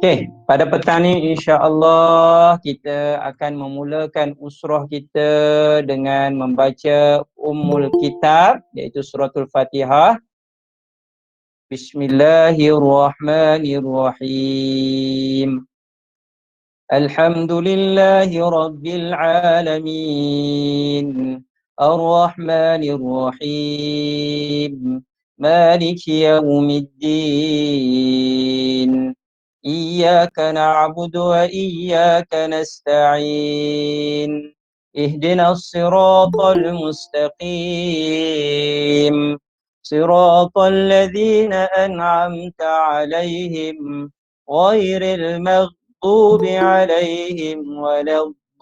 Okey, pada petang ni insya-Allah kita akan memulakan usrah kita dengan membaca Ummul Kitab iaitu suratul Fatihah. Bismillahirrahmanirrahim. Alhamdulillahi rabbil alamin. Ar-Rahmanir Rahim. Maliki yaumiddin. إياك نعبد وإياك نستعين اهدنا الصراط المستقيم صراط الذين أنعمت عليهم غير المغضوب عليهم ولا الضالين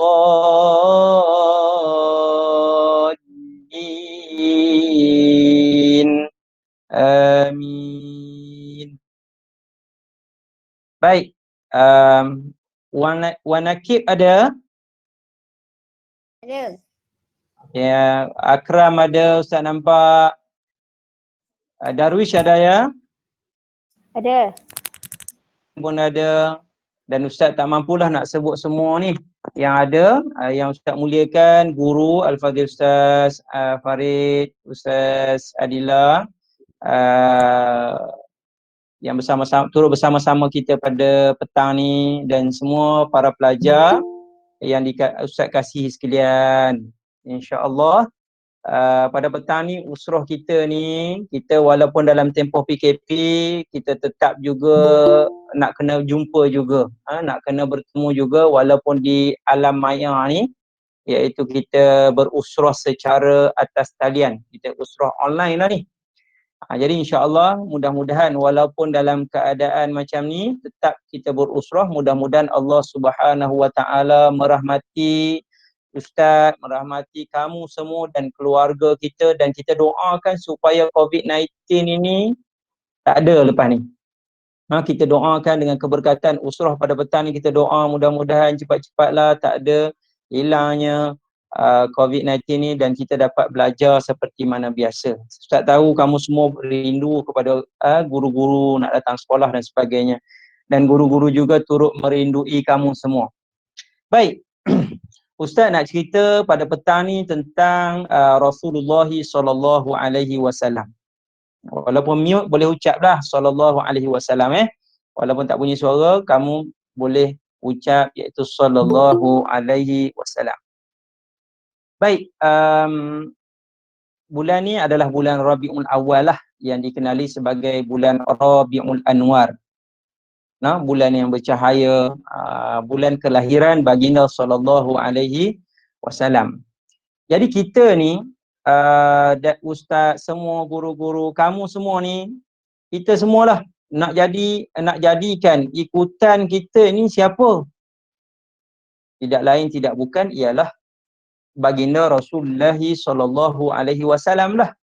آمين. Baik, Wan Nakib ada? Ada. Ya, Akram ada, Ustaz nampak. Darwish ada ya? Ada. Pun ada. Dan Ustaz tak mampulah nak sebut semua ni. Yang ada, yang Ustaz muliakan, guru Al-Fadhil Ustaz Farid, Ustaz Adila, yang bersama-sama turut bersama-sama kita pada petang ni, dan semua para pelajar yang Ustaz kasihi sekalian. InsyaAllah pada petang ni usrah kita ni, kita walaupun dalam tempoh PKP, kita tetap juga nak kena jumpa juga, nak kena bertemu juga walaupun di alam maya ni, iaitu kita berusrah secara atas talian. Kita usrah online lah ni. Jadi insya-Allah mudah-mudahan walaupun dalam keadaan macam ni tetap kita berusrah, mudah-mudahan Allah Subhanahu Wa Taala merahmati Ustaz, merahmati kamu semua dan keluarga kita, dan kita doakan supaya COVID-19 ini tak ada lepas ni. Kita doakan dengan keberkatan usrah pada petang ni, kita doa mudah-mudahan cepat-cepatlah tak ada hilangnya COVID-19 ni dan kita dapat belajar seperti mana biasa. Ustaz tahu kamu semua rindu kepada guru-guru nak datang sekolah dan sebagainya. Dan guru-guru juga turut merindui kamu semua. Baik, Ustaz nak cerita pada petang ni tentang Rasulullah sallallahu alaihi wasallam. Walaupun mute boleh ucaplah sallallahu alaihi wasallam Walaupun tak bunyi suara, kamu boleh ucap iaitu sallallahu alaihi wasallam. Baik, bulan ni adalah bulan Rabiul Awal lah, yang dikenali sebagai bulan Rabiul Anwar. Bulan yang bercahaya, bulan kelahiran baginda sallallahu alaihi wasallam. Jadi kita ni, ustaz semua, guru-guru, kamu semua ni, kita semualah nak jadikan ikutan kita ni siapa? Tidak lain tidak bukan ialah baginda Rasulullah sallallahu alaihi wasallam lah.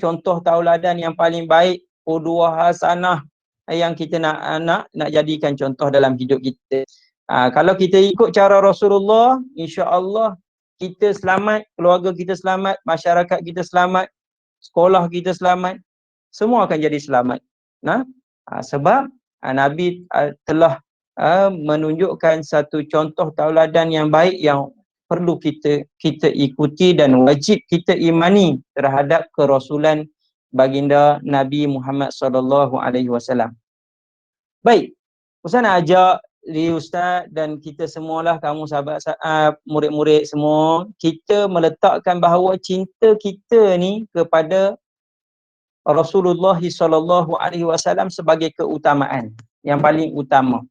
Contoh tauladan yang paling baik, qudwah hasanah yang kita nak jadikan contoh dalam hidup kita. Kalau kita ikut cara Rasulullah, insya-Allah kita selamat, keluarga kita selamat, masyarakat kita selamat, sekolah kita selamat, semua akan jadi selamat. Sebab Nabi telah menunjukkan satu contoh tauladan yang baik yang perlu kita ikuti dan wajib kita imani terhadap kerasulan baginda Nabi Muhammad sallallahu alaihi wasallam. Baik, Ustaz nak ajak Ustaz dan kita semualah, kamu sahabat murid-murid semua, kita meletakkan bahawa cinta kita ni kepada Rasulullah sallallahu alaihi wasallam sebagai keutamaan yang paling utama.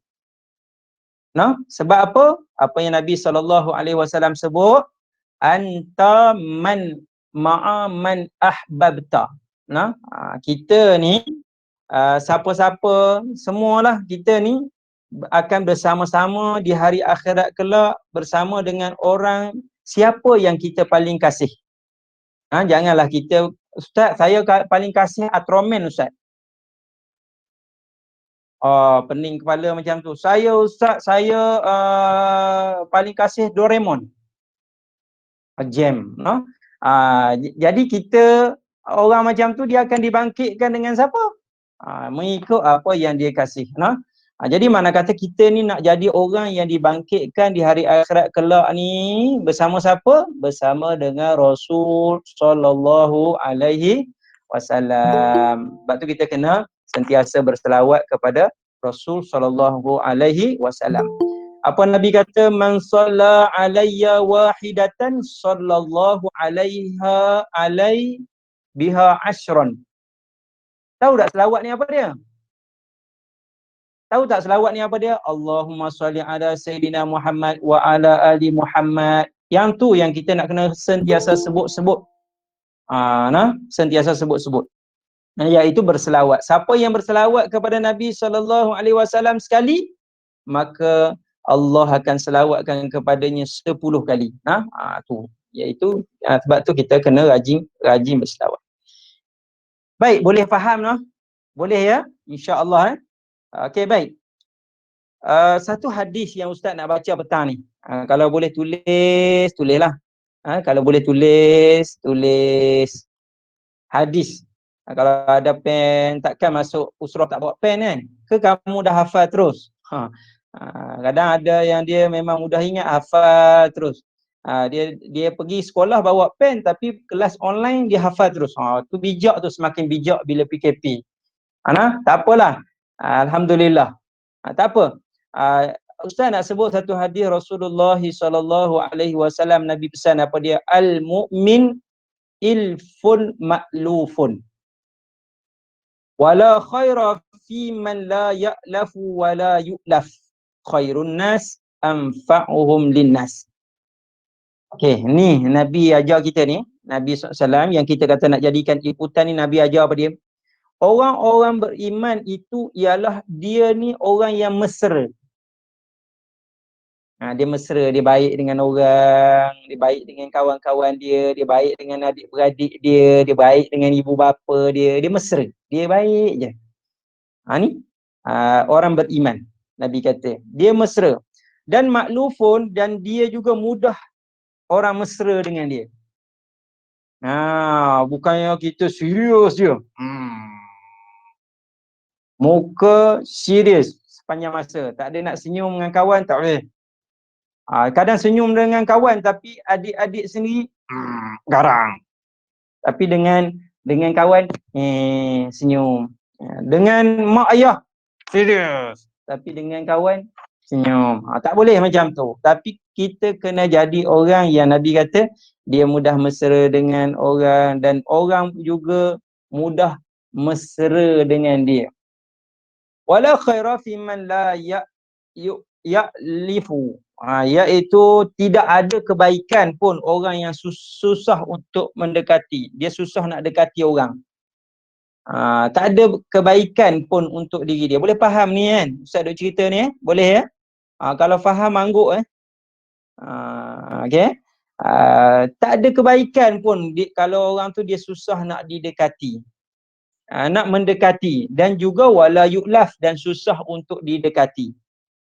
Sebab apa? Apa yang Nabi sallallahu alaihi wasallam sebut, anta man ma'a man ahbabta. Kita ni siapa-siapa, semualah kita ni akan bersama-sama di hari akhirat kelak bersama dengan orang siapa yang kita paling kasih. Janganlah kita, Ustaz saya paling kasih Atroman Ustaz. Pening kepala macam tu. Ustaz saya paling kasih Doraemon. Jam. Jadi kita, orang macam tu dia akan dibangkitkan dengan siapa? Mengikut apa yang dia kasih. Jadi mana kata kita ni nak jadi orang yang dibangkitkan di hari akhirat kelak ni bersama siapa? Bersama dengan Rasul sallallahu alaihi wasallam. Sebab tu kita kena sentiasa berselawat kepada Rasul sallallahu alaihi wasallam. Apa Nabi kata? Man shalla alayya wahidatan sallallahu alaiha biha ashran. Tahu tak selawat ni apa dia? Tahu tak selawat ni apa dia? Allahumma salli ala Sayyidina Muhammad wa ala ali Muhammad. Yang tu yang kita nak kena sentiasa sebut-sebut. Sentiasa sebut-sebut. Iaitu berselawat. Siapa yang berselawat kepada Nabi SAW sekali, maka Allah akan selawatkan kepadanya 10 kali. Tu. Iaitu sebab tu kita kena rajin berselawat. Baik, boleh faham noh? Boleh ya? Insya-Allah. Okey, baik. Satu hadis yang Ustaz nak baca petang ni. Kalau boleh tulislah. Kalau boleh tulis hadis. Kalau ada pen, takkan masuk usrah tak bawa pen kan? Ke kamu dah hafal terus? Kadang ada yang dia memang mudah ingat, hafal terus. Dia pergi sekolah bawa pen tapi kelas online dia hafal terus. Tu bijak tu, semakin bijak bila PKP. Tak apalah. Alhamdulillah. Tak apa. Ustaz nak sebut satu hadis Rasulullah sallallahu alaihi wasallam. Nabi pesan apa dia? Al-mu'min ilfun ma'lufun. Wala khaira fi man la ya'lafu wala yu'laf. Khairun nas anfa'uhum linnas. Okey, ni Nabi ajar kita ni. Nabi SAW yang kita kata nak jadikan ikutan ni, Nabi ajar apa dia? Orang-orang beriman itu ialah dia ni orang yang mesra. Dia mesra, dia baik dengan orang, dia baik dengan kawan-kawan dia baik dengan adik-beradik dia baik dengan ibu bapa dia mesra, dia baik je. Ni orang beriman. Nabi kata, dia mesra. Dan maklufun, dan dia juga mudah orang mesra dengan dia. Bukannya kita serius je. Muka serius sepanjang masa. Tak ada nak senyum dengan kawan, tak boleh. Kadang senyum dengan kawan tapi adik-adik sendiri garang. Tapi dengan kawan senyum. Dengan mak ayah serius. Tapi dengan kawan senyum. Tak boleh macam tu. Tapi kita kena jadi orang yang Nabi kata dia mudah mesra dengan orang dan orang juga mudah mesra dengan dia. Wala khaira fi man la ya'lifu. Iaitu tidak ada kebaikan pun orang yang susah untuk mendekati. Dia susah nak dekati orang. Tak ada kebaikan pun untuk diri dia. Boleh faham ni kan? Ustaz duk cerita ni boleh ya? Kalau faham angguk okey. Tak ada kebaikan pun kalau orang tu dia susah nak didekati. Nak mendekati dan juga wala yu'laf, dan susah untuk didekati.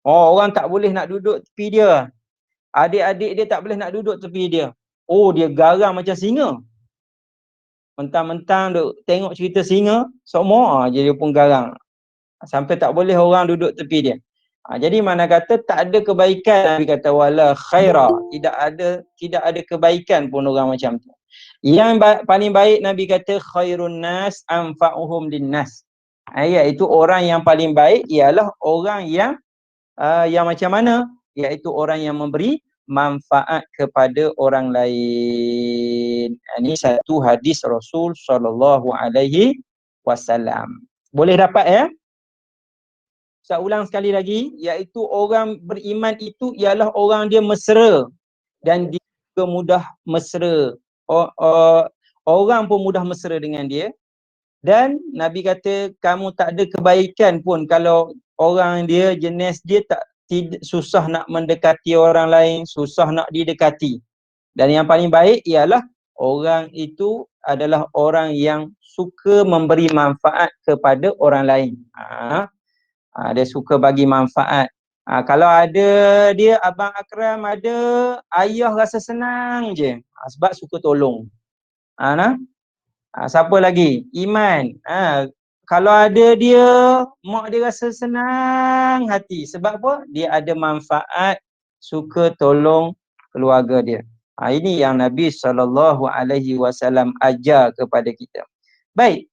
Orang tak boleh nak duduk tepi dia. Adik-adik dia tak boleh nak duduk tepi dia. Dia garang macam singa. Mentang-mentang duk tengok cerita singa, semua je dia pun garang. Sampai tak boleh orang duduk tepi dia. Jadi mana kata tak ada kebaikan. Nabi kata wala khaira, tidak ada kebaikan pun orang macam tu. Yang paling baik Nabi kata khairun nas anfa'uhum linnas. Iaitu orang yang paling baik ialah orang yang macam mana? Iaitu orang yang memberi manfaat kepada orang lain. Ini satu hadis Rasul sallallahu alaihi wasallam. Boleh dapat ya? Saya ulang sekali lagi, iaitu orang beriman itu ialah orang dia mesra dan dia juga mudah mesra. Orang pun mudah mesra dengan dia. Dan Nabi kata kamu tak ada kebaikan pun kalau orang dia jenis dia susah nak mendekati orang lain, susah nak didekati. Dan yang paling baik ialah orang itu adalah orang yang suka memberi manfaat kepada orang lain. Dia suka bagi manfaat. Kalau ada dia Abang Akram ada, ayah rasa senang je. Sebab suka tolong. Siapa lagi? Iman. kalau ada dia, mak dia rasa senang hati. Sebab apa? Dia ada manfaat, suka tolong keluarga dia. Ini yang Nabi SAW ajar kepada kita. Baik.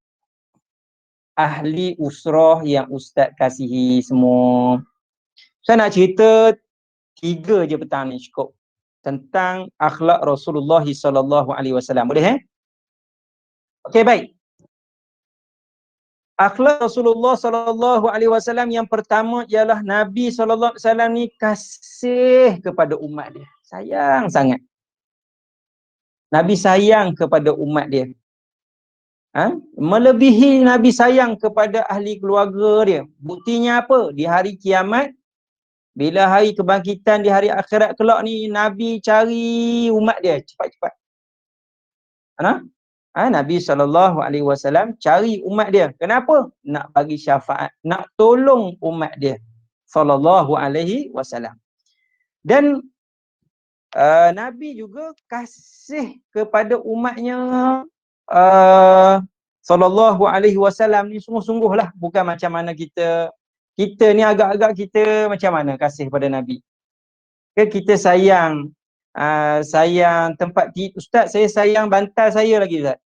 Ahli usrah yang Ustaz kasihi semua. Saya nak cerita 3 je petang ni cukup. Tentang akhlak Rasulullah SAW. Boleh Okey, baik. Akhlak Rasulullah SAW yang pertama ialah Nabi SAW ni kasih kepada umat dia. Sayang sangat. Nabi sayang kepada umat dia. Melebihi Nabi sayang kepada ahli keluarga dia. Buktinya apa? Di hari kiamat, bila hari kebangkitan di hari akhirat kelak ni, Nabi cari umat dia cepat-cepat. Nabi SAW cari umat dia. Kenapa? Nak bagi syafaat, nak tolong umat dia. SAW. Dan Nabi juga kasih kepada umatnya SAW ni sungguh-sungguhlah. Bukan macam mana kita ni agak-agak kita macam mana kasih pada Nabi. Kita sayang sayang tempat tidur. Ustaz, saya sayang bantal saya lagi, Ustaz.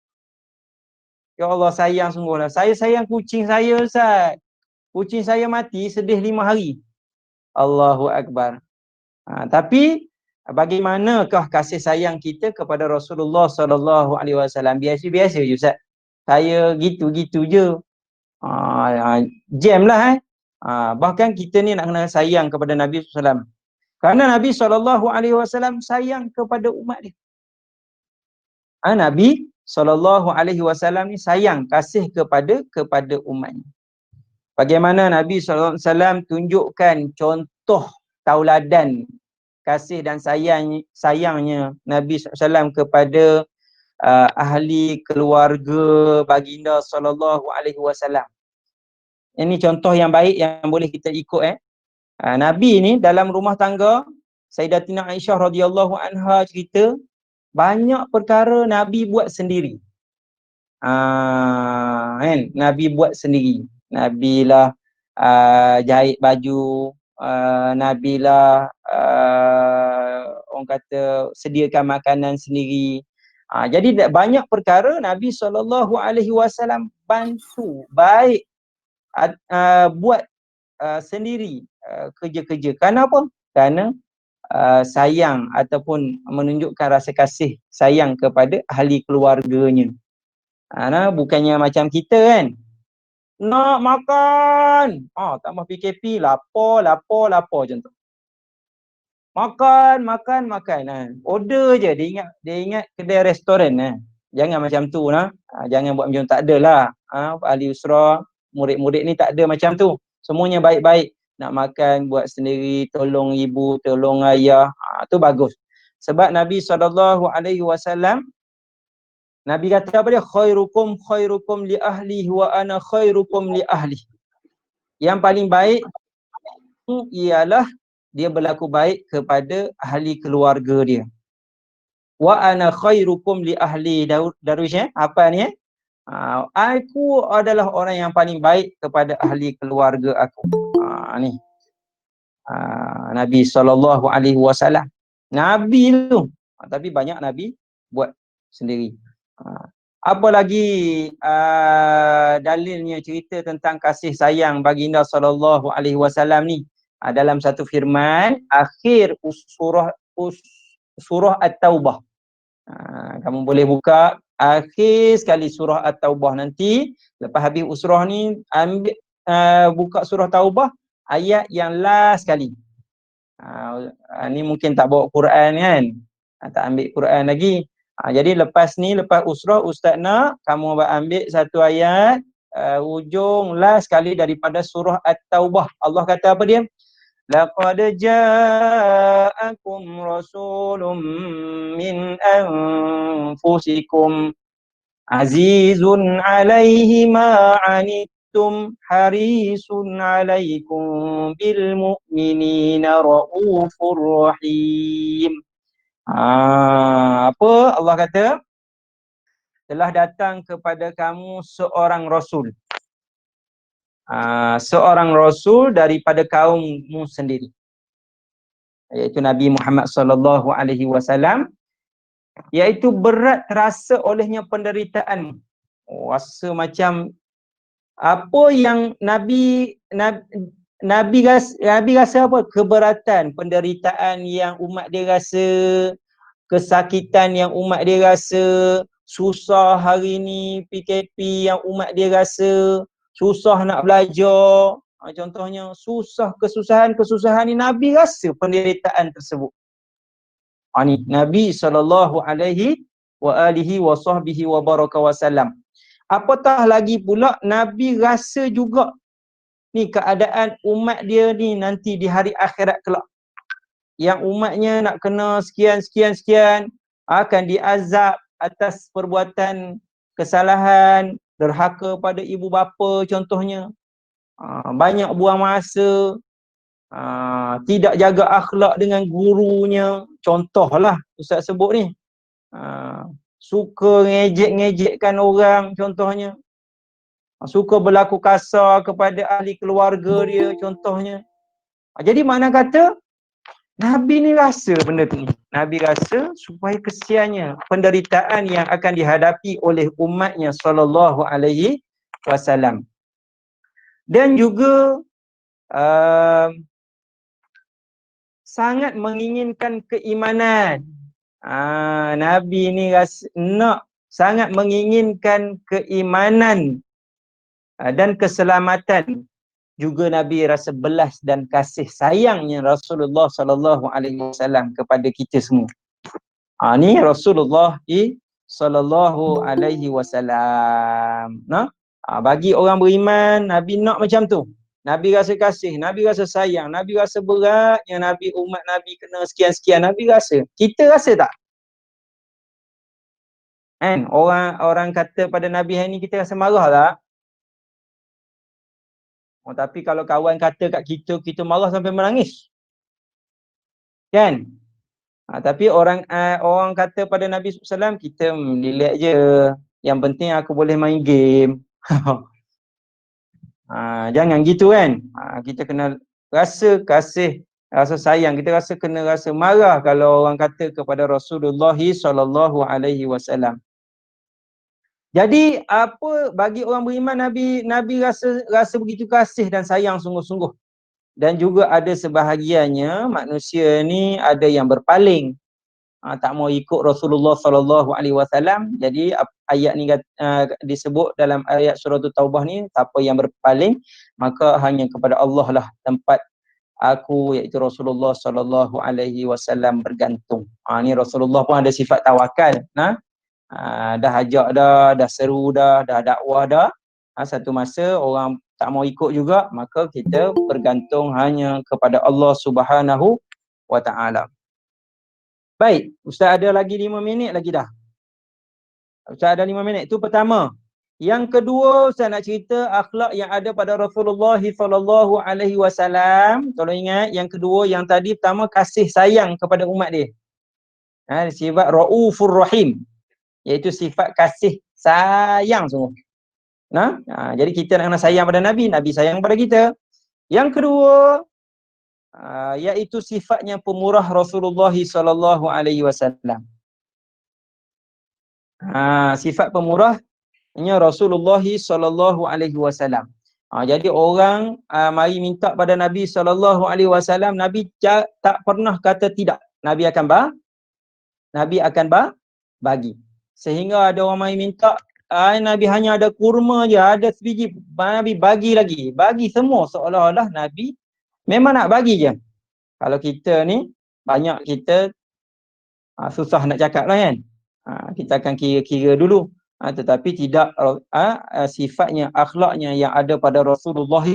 Ya Allah, sayang sungguhlah. Saya sayang kucing saya, Ustaz. Kucing saya mati, sedih 5 hari. Allahu Akbar. Tapi bagaimanakah kasih sayang kita kepada Rasulullah SAW? Biasa-biasa je, Ustaz. Saya gitu-gitu je. Jam lah. Bahkan kita ni nak kena sayang kepada Nabi SAW. Kerana Nabi SAW sayang kepada umat dia. Nabi SAW ni sayang, kasih kepada umatnya. Bagaimana Nabi SAW tunjukkan contoh tauladan kasih dan sayangnya Nabi SAW kepada ahli keluarga baginda SAW. Ini contoh yang baik yang boleh kita ikut. Nabi ni dalam rumah tangga, Sayyidatina Aisyah radhiyallahu anha cerita, banyak perkara Nabi buat sendiri. Nabi buat sendiri. Nabi lah jahit baju, Nabi lah orang kata sediakan makanan sendiri. Jadi banyak perkara Nabi SAW bantu, baik buat sendiri kerja-kerja. Kenapa? Kerana sayang ataupun menunjukkan rasa kasih sayang kepada ahli keluarganya. Bukannya macam kita kan, nak makan, tambah PKP, lapar macam tu. Makan. Order je, dia ingat kedai restoran. Jangan macam tu lah. Jangan buat macam tak ada lah. Ahli usrah, murid-murid ni tak ada macam tu. Semuanya baik-baik. Nak makan, buat sendiri, tolong ibu, tolong ayah. Tu bagus. Sebab Nabi SAW, Nabi kata apa dia? Khairukum li ahli wa ana khairukum li ahli. Yang paling baik ialah dia berlaku baik kepada ahli keluarga dia. Wa ana khairukum li ahli. Darwish apa ni? Aku adalah orang yang paling baik kepada ahli keluarga aku. Ni. Nabi SAW. Nabi tu. Tapi banyak Nabi buat sendiri. Apa lagi dalilnya cerita tentang kasih sayang baginda SAW ni? Dalam satu firman akhir surah At-Taubah. Kamu boleh buka akhir sekali surah At-Taubah nanti. Lepas habis surah ni, ambil buka surah Taubah, ayat yang last sekali. Ni mungkin tak bawa Quran kan, tak ambil Quran lagi. Jadi lepas ni, lepas usrah, Ustaz nak kamu ambil satu ayat ujung last sekali daripada surah At-Taubah. Allah kata apa dia? Laqad ja'akum rasulun min anfusikum azizun 'alaihi ma 'anittum harisun 'alaikum bil mu'minina raufur rahim. Apa Allah kata? Telah datang kepada kamu seorang rasul seorang rasul daripada kaummu sendiri, iaitu Nabi Muhammad sallallahu alaihi wasallam, iaitu berat terasa olehnya penderitaan. Rasa macam apa yang Nabi rasa apa? Keberatan, penderitaan yang umat dia rasa, kesakitan yang umat dia rasa, susah hari ni PKP yang umat dia rasa, susah nak belajar. Contohnya susah, kesusahan ni Nabi rasa penderitaan tersebut. Ni Nabi sallallahu alaihi wasallam. Apatah lagi pula Nabi rasa juga ni keadaan umat dia ni nanti di hari akhirat kelak, yang umatnya nak kena sekian, akan diazab atas perbuatan kesalahan, derhaka pada ibu bapa contohnya, banyak buang masa, tidak jaga akhlak dengan gurunya, contohlah Ustaz sebut ni, suka ngejek-ngejekkan orang contohnya, suka berlaku kasar kepada ahli keluarga dia contohnya. Jadi mana kata Nabi ni rasa benda tu ni. Nabi rasa supaya kesiannya penderitaan yang akan dihadapi oleh umatnya sallallahu alaihi wasallam. Dan juga sangat menginginkan keimanan. Nabi ni rasa sangat menginginkan keimanan dan keselamatan. Juga Nabi rasa belas dan kasih sayangnya Rasulullah sallallahu alaihi wasallam kepada kita semua. Ni Rasulullah sallallahu alaihi wasallam. Bagi orang beriman, Nabi nak macam tu. Nabi rasa kasih, Nabi rasa sayang, Nabi rasa beratnya umat Nabi kena sekian-sekian, Nabi rasa. Kita rasa tak? Kan orang kata pada Nabi hari ni, kita rasa marah tak? Tapi kalau kawan kata kat kita marah sampai menangis. Kan? Tapi orang kata pada Nabi SAW, kita relax je. Yang penting aku boleh main game. Jangan gitu kan. Kita kena rasa kasih, rasa sayang. Kita kena rasa marah kalau orang kata kepada Rasulullah sallallahu alaihi wasallam. Jadi apa bagi orang beriman, Nabi rasa begitu kasih dan sayang sungguh-sungguh. Dan juga ada sebahagiannya manusia ni ada yang berpaling, tak mau ikut Rasulullah sallallahu alaihi wasallam. Jadi ayat ni disebut dalam ayat surah Taubah ni, siapa yang berpaling maka hanya kepada Allah lah tempat aku, iaitu Rasulullah sallallahu alaihi wasallam bergantung. Ni Rasulullah pun ada sifat tawakal. Dah ajak dah seru dah dakwah dah. Satu masa orang tak mau ikut juga, maka kita bergantung hanya kepada Allah Subhanahu wa taala. Baik, Ustaz ada lagi 5 minit lagi dah. Ustaz ada 5 minit. Itu pertama. Yang kedua, Ustaz nak cerita akhlak yang ada pada Rasulullah sallallahu alaihi wasallam. Tolong ingat, yang kedua, yang tadi pertama kasih sayang kepada umat dia. Sifat Raufur Rahim, iaitu sifat kasih sayang sungguh. Jadi kita nak kena sayang pada Nabi, Nabi sayang pada kita. Yang kedua, iaitu sifatnya pemurah Rasulullah sallallahu alaihi wasallam. Sifat pemurahnya Rasulullah sallallahu alaihi wasallam. Jadi orang mari minta pada Nabi sallallahu alaihi wasallam, Nabi tak pernah kata tidak. Nabi akan bagi. Sehingga ada orang mari minta, Nabi hanya ada kurma je, ada sebiji, Nabi bagi lagi. Bagi semua, seolah-olah Nabi memang nak bagi je. Kalau kita ni, banyak kita susah nak cakap lah kan. Kita akan kira-kira dulu. Tetapi tidak sifatnya, akhlaknya yang ada pada Rasulullah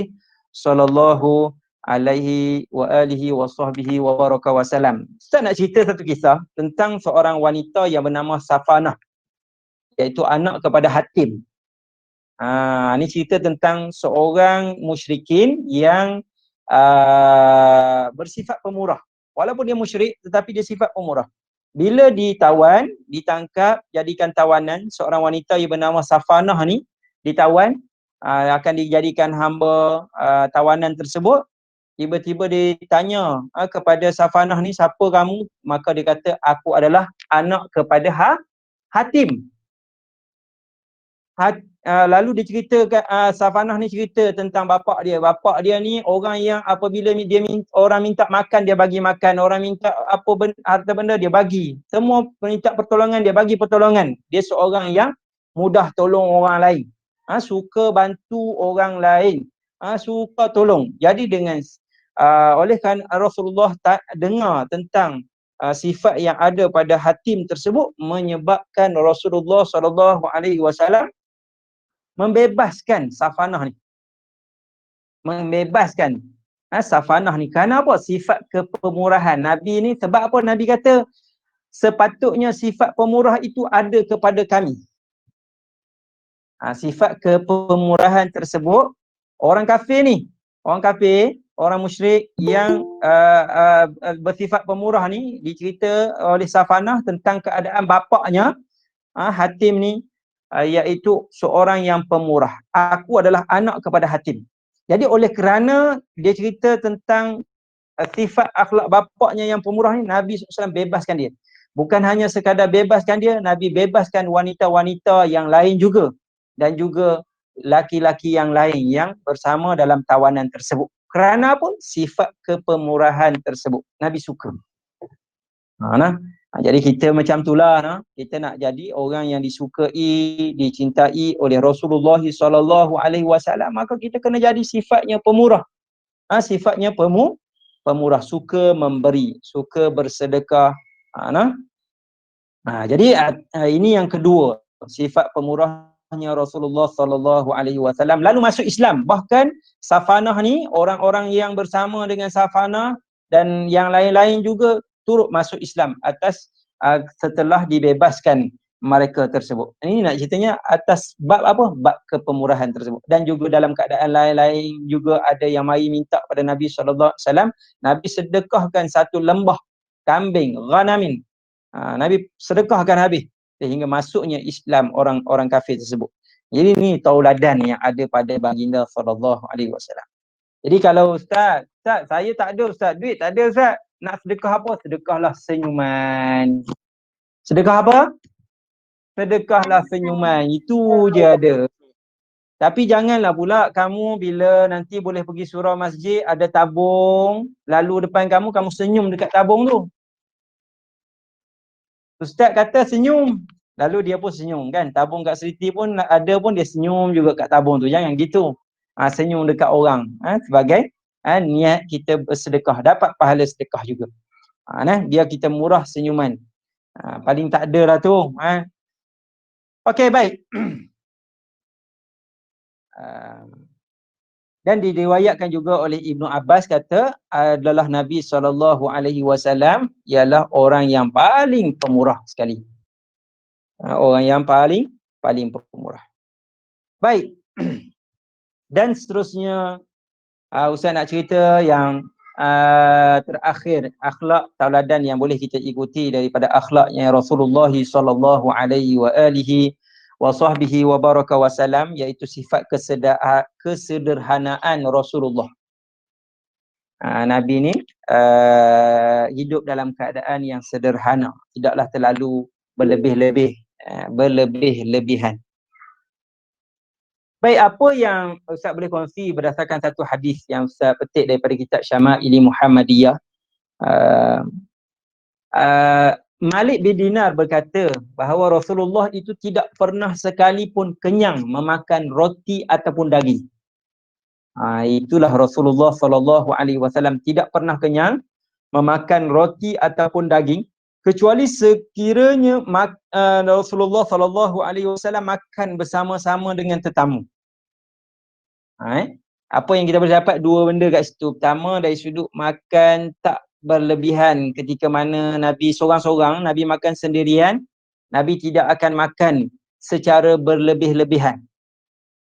sallallahu alaihi wa alihi wa sahbihi wa baraka wasallam. Ustaz nak cerita satu kisah tentang seorang wanita yang bernama Safanah, iaitu anak kepada Hatim. Ni cerita tentang seorang musyrikin yang bersifat pemurah. Walaupun dia musyrik, tetapi dia sifat pemurah. Bila ditangkap, jadikan tawanan, seorang wanita yang bernama Safanah ni ditawan, akan dijadikan hamba tawanan tersebut, tiba-tiba dia tanya kepada Safanah ni, siapa kamu? Maka dia kata, aku adalah anak kepada Hatim. Lalu dia ceritakan, Safanah ni cerita tentang bapak dia. Bapak dia ni orang yang apabila orang minta makan, dia bagi makan. Orang minta harta benda, dia bagi. Semua minta pertolongan, dia bagi pertolongan. Dia seorang yang mudah tolong orang lain. Suka bantu orang lain. Suka tolong. Jadi dengan oleh kerana Rasulullah tak dengar tentang sifat yang ada pada Hatim tersebut, menyebabkan Rasulullah SAW membebaskan Safanah ni. Membebaskan Safanah ni. Kerana apa? Sifat kepemurahan Nabi ni. Sebab apa? Nabi kata, sepatutnya sifat pemurah itu ada kepada kami. Sifat kepemurahan tersebut, orang kafir ni, orang musyrik yang bersifat pemurah ni, dicerita oleh Safanah tentang keadaan bapaknya, Hatim ni, iaitu seorang yang pemurah. Aku adalah anak kepada Hatim. Jadi oleh kerana dia cerita tentang sifat akhlak bapaknya yang pemurah ni, Nabi SAW bebaskan dia. Bukan hanya sekadar bebaskan dia, Nabi bebaskan wanita-wanita yang lain juga, dan juga laki-laki yang lain yang bersama dalam tawanan tersebut. Kerana apa? Sifat kepemurahan tersebut. Nabi suka. Jadi kita macam itulah, kita nak jadi orang yang disukai, dicintai oleh Rasulullah SAW, maka kita kena jadi sifatnya pemurah. Sifatnya pemurah, suka memberi, suka bersedekah. Jadi ini yang kedua, sifat pemurahnya Rasulullah SAW. Lalu masuk Islam. Bahkan Safanah ni, orang-orang yang bersama dengan Safanah dan yang lain-lain juga turut masuk Islam atas setelah dibebaskan mereka tersebut. Ini nak ceritanya atas bab apa? Bab kepemurahan tersebut. Dan juga dalam keadaan lain-lain juga ada yang mari minta pada Nabi SAW, Nabi sedekahkan satu lembah kambing, ghanamin. Nabi sedekahkan habis sehingga masuknya Islam orang-orang kafir tersebut. Jadi ni tauladan yang ada pada baginda SAW. Jadi kalau Ustaz, saya tak ada Ustaz, duit tak ada Ustaz, nak sedekah apa? Sedekahlah senyuman. Sedekah apa? Sedekahlah senyuman. Itu je ada. Tapi janganlah pula kamu bila nanti boleh pergi surau masjid, ada tabung, lalu depan kamu senyum dekat tabung tu. Ustaz kata senyum, lalu dia pun senyum kan. Tabung kat Seriti pun ada pun dia senyum juga kat tabung tu. Jangan gitu. Senyum dekat orang sebagai niat kita bersedekah, dapat pahala sedekah juga. Biar kita murah senyuman. Paling tak ada lah tu. Okey, baik. Dan diriwayatkan juga oleh Ibnu Abbas kata adalah Nabi SAW ialah orang yang paling pemurah sekali. Orang yang paling pemurah. Baik. Dan seterusnya Ustaz nak cerita yang terakhir, akhlak tauladan yang boleh kita ikuti daripada akhlaknya Rasulullah sallallahu alaihi wa alihi wa sahbihi wa baraka wasallam, iaitu sifat kesederhanaan Rasulullah. Nabi ni hidup dalam keadaan yang sederhana, tidaklah terlalu berlebih-lebihan. Baik, apa yang Ustaz boleh kongsi berdasarkan satu hadis yang Ustaz petik daripada kitab Syama'ili Muhammadiyah. Malik bin Dinar berkata bahawa Rasulullah itu tidak pernah sekalipun kenyang memakan roti ataupun daging. Itulah Rasulullah SAW, tidak pernah kenyang memakan roti ataupun daging, kecuali sekiranya Rasulullah SAW makan bersama-sama dengan tetamu. Apa yang kita boleh dapat? Dua benda kat situ. Pertama, dari sudut makan tak berlebihan. Ketika mana Nabi seorang-seorang, Nabi makan sendirian, Nabi tidak akan makan secara berlebih-lebihan.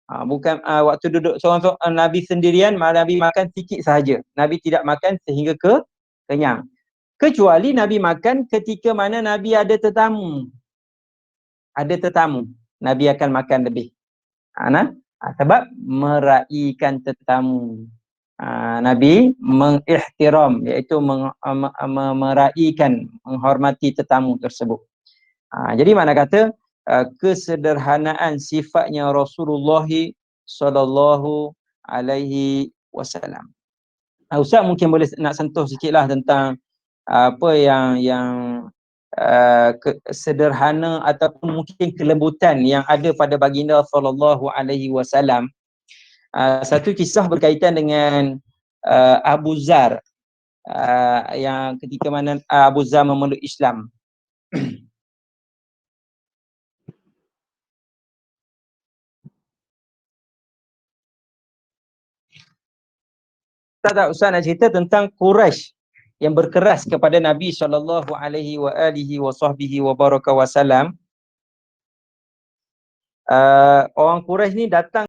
Bukan waktu duduk seorang-seorang Nabi sendirian, Nabi makan sikit sahaja. Nabi tidak makan sehingga kenyang. Kecuali Nabi makan ketika mana Nabi ada tetamu. Nabi akan makan lebih. Sebab meraihkan tetamu. Nabi mengihtiram, iaitu meraihkan, menghormati tetamu tersebut. Jadi makna kata kesederhanaan sifatnya Rasulullah sallallahu alaihi wasallam. Ustaz mungkin boleh nak sentuh sikitlah tentang apa yang sederhana ataupun mungkin kelembutan yang ada pada baginda sallallahu alaihi wasallam. Satu kisah berkaitan dengan Abu Zar, yang ketika mana Abu Zar memeluk Islam. Ustaz nak cerita tentang Quraisy yang berkeras kepada Nabi sallallahu alaihi wasallam. Orang Quraisy ni datang